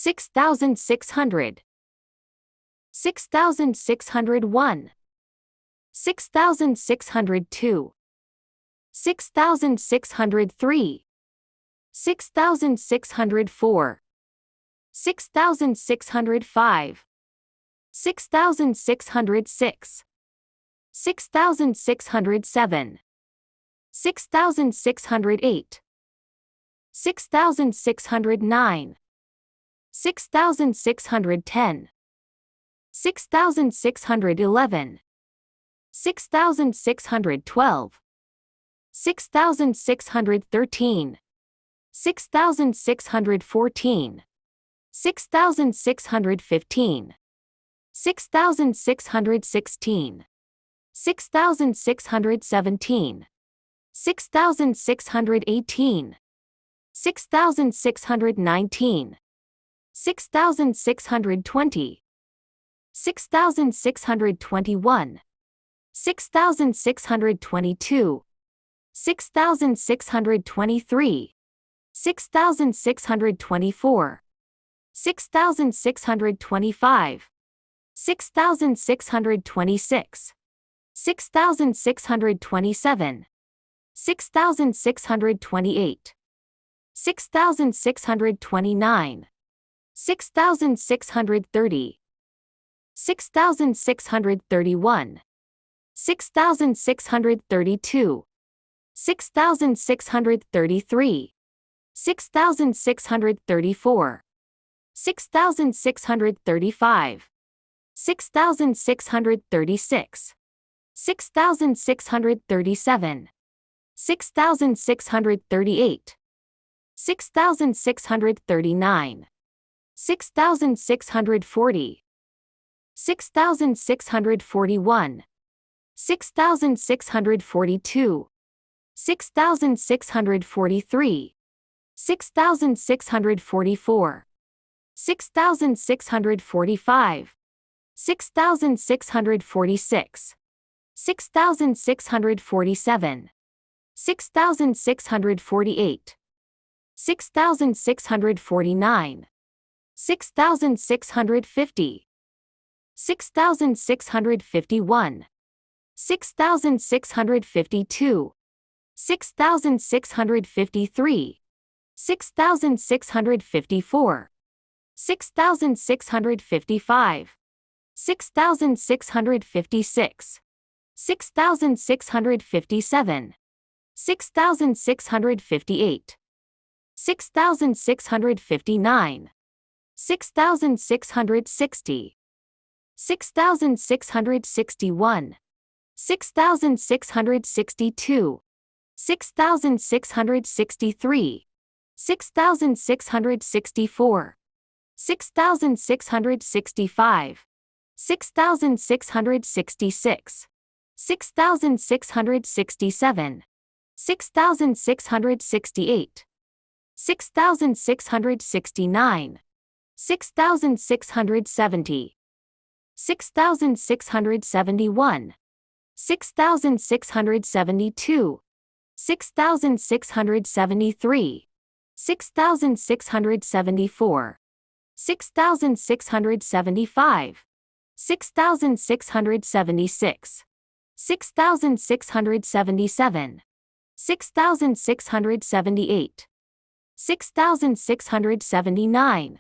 6,600, 6,601, 6,602, 6,603, 6,604, 6,605, 6,606, 6,607, 6,608, 6,609, 6,610, 6,611, 6,612, 6,613, 6,614, 6,615, 6,616, 6,617, 6,618, 6,619, 6,620, 6,621, 6,622, 6,623, 6,624, 6,625, 6,626, 6,627, 6,628, 6,629, 6,630, 6,631, 6,632, 6,633, 6,634, 6,635, 6,636, 6,637, 6,638, 6,639, 6,640, 6,641, 6,642, 6,643, 6,644, 6,645, 6,646, 6,647, 6,648, 6,649, 6,650, 6,651, 6,652, 6,653, 6,654, 6,655, 6,656, 6,657, 6,658, 6,659, 6,660, 6,661, 6,662, 6,663, 6,664, 6,665, 6,666, 6,667, 6,668, 6,669, 6,670, 6,671, 6,672, 6,673, 6,674, 6,675, 6,676, 6,677, 6,678, 6,679,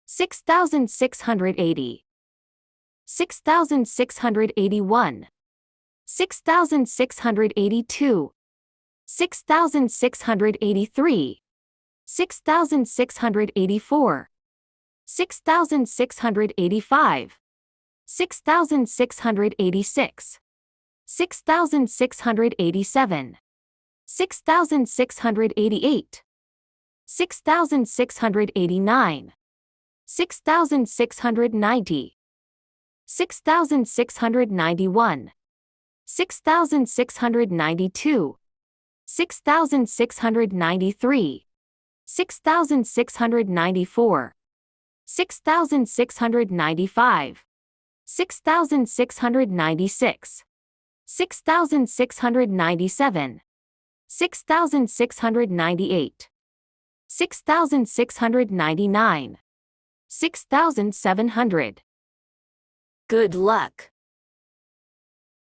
6,680, 6,681, 6,682, 6,683, 6,684, 6,685, 6,686, 6,687, 6,688, 6,689, 6,690, 6,691, 6,692, 6,693, 6,694, 6,695, 6,696, 6,697, 6,698, 6,699, 6,700. Good luck.